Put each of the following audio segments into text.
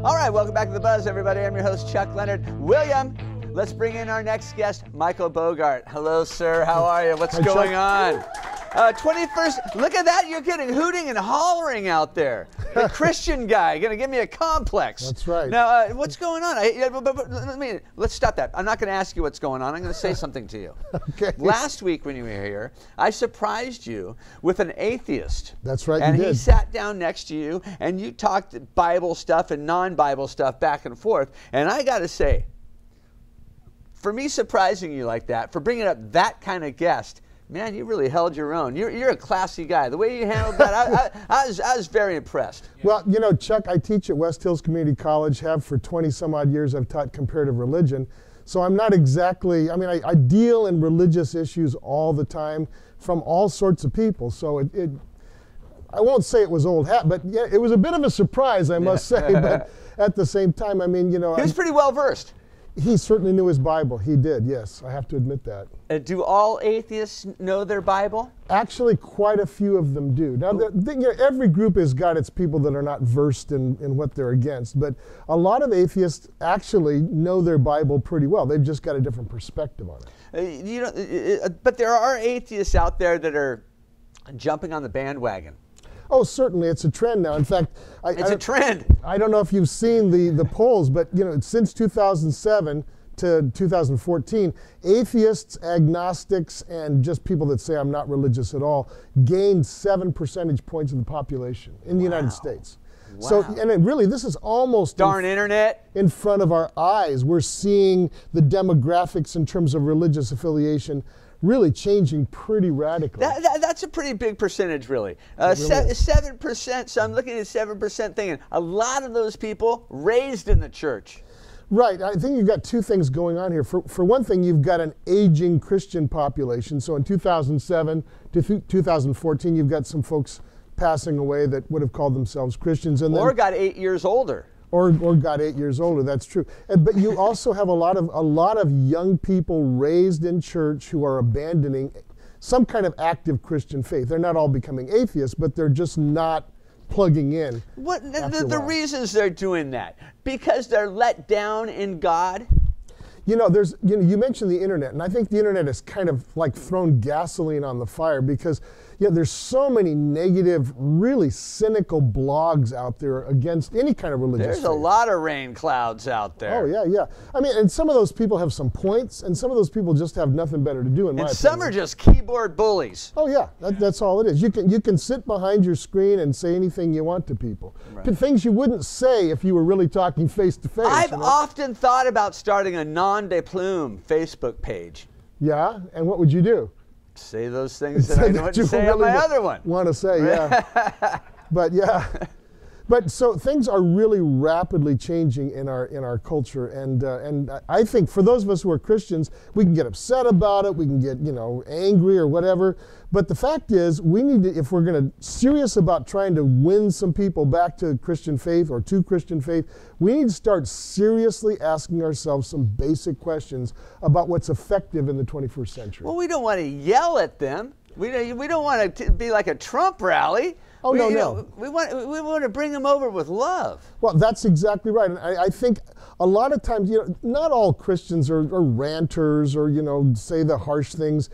All right, welcome back to The Buzz, everybody. I'm your host, Chuck Leonard. William, let's bring in our next guest, Michael Bogart. Hello, sir. How are you? What's going on? 21st, look at that. You're getting hooting and hollering out there. The Christian guy, going to give me a complex. That's right. Now, what's going on? Let's stop that. I'm not going to ask you what's going on. I'm going to say something to you. Okay. Last week when you were here, I surprised you with an atheist. That's right, and you did. he sat down next to you, and you talked Bible stuff and non-Bible stuff back and forth. And I got to say, for me surprising you like that, for bringing up that kind of guest, man, you really held your own. You're a classy guy. The way you handled that, I was very impressed. Well, you know, Chuck, I teach at West Hills Community College, have for 20 some odd years. I've taught comparative religion. So I'm not exactly, I mean, I deal in religious issues all the time from all sorts of people. So I won't say it was old hat, but yeah, it was a bit of a surprise, I must say. But at the same time, I mean, you know. He was pretty well versed. He certainly knew his Bible. He did, yes. I have to admit that. Do all atheists know their Bible? Actually, quite a few of them do. Now, you know, every group has got its people that are not versed in what they're against, but a lot of atheists actually know their Bible pretty well. They've just got a different perspective on it. You know, but there are atheists out there that are jumping on the bandwagon. Oh, certainly, it's a trend now. In fact, it's a trend. I don't know if you've seen the polls, but you know, since 2007 to 2014, atheists, agnostics, and just people that say I'm not religious at all gained 7 percentage points of the population in the United States. Wow. So, and really, this is almost darn internet in front of our eyes. We're seeing the demographics in terms of religious affiliation really changing pretty radically. That's a pretty big percentage, really. 7%, so I'm looking at 7% thinking, a lot of those people raised in the church. Right. I think you've got two things going on here. For one thing, you've got an aging Christian population. So in 2007 to 2014, you've got some folks passing away that would have called themselves Christians. And or got 8 years older. Or got 8 years older, that's true. But you also have a lot of young people raised in church who are abandoning some kind of active Christian faith. They're not all becoming atheists, but they're just not plugging in. What the reasons they're doing that? Because they're let down in God? You know, you mentioned the internet, and I think the internet has kind of like thrown gasoline on the fire because there's so many negative, really cynical blogs out there against any kind of religious There's faith. A lot of rain clouds out there. Oh, yeah, yeah. I mean, and some of those people have some points, and some of those people just have nothing better to do, in my opinion. And some are just keyboard bullies. Oh, yeah, that's all it is. You can sit behind your screen and say anything you want to people. Right. Things you wouldn't say if you were really talking face-to-face. I've often thought about starting a non-de-plume Facebook page. Yeah? And what would you do? Say those things that I wouldn't say on my other one. Want to say, yeah. But yeah. But so things are really rapidly changing in our culture, and I think for those of us who are Christians, we can get upset about it, we can get angry or whatever. But the fact is, we need to, if we're going to serious about trying to win some people back to Christian faith or to Christian faith, we need to start seriously asking ourselves some basic questions about what's effective in the 21st century. Well, we don't want to yell at them. We don't want to be like a Trump rally. Oh, no. We want to bring them over with love. Well, that's exactly right. And I think a lot of times, not all Christians are ranters or, say the harsh things.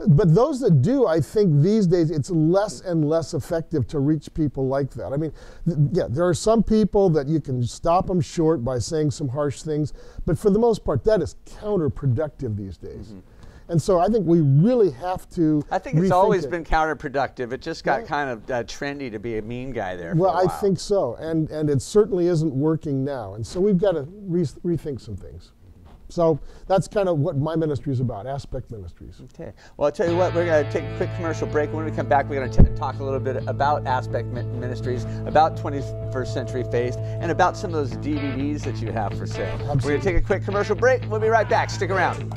But those that do, I think these days it's less and less effective to reach people like that. I mean, there are some people that you can stop them short by saying some harsh things. But for the most part, that is counterproductive these days. Mm-hmm. And so I think we really have to I think it's always been counterproductive. It just got kind of trendy to be a mean guy there for a while. I think so. And it certainly isn't working now. And so we've got to rethink some things. So that's kind of what my ministry is about, Aspect Ministries. Okay. Well, I'll tell you what, we're going to take a quick commercial break. When we come back, we're going to talk a little bit about Aspect Ministries, about 21st Century Faith, and about some of those DVDs that you have for sale. Absolutely. We're going to take a quick commercial break. We'll be right back. Stick around.